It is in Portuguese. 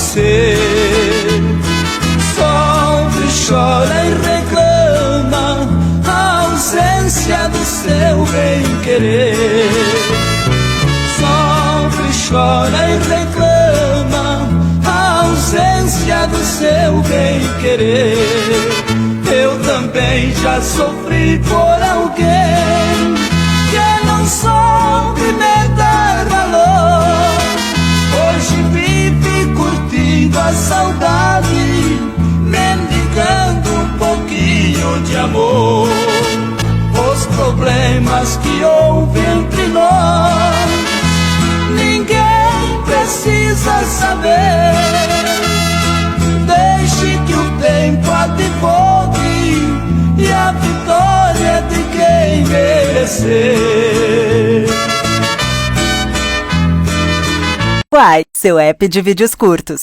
você. Sofre, chora e reclama a ausência do seu bem-querer. Sofre, chora e reclama a ausência do seu bem-querer. Eu também já sofri por alguém que não soube me dar valor. Hoje vive curtindo a saudade, mendigando um pouquinho de amor. Os problemas que houve entre nós, ninguém precisa saber. Deixe que o tempo advogue e a vitória de quem merecer. Quai, seu app de vídeos curtos.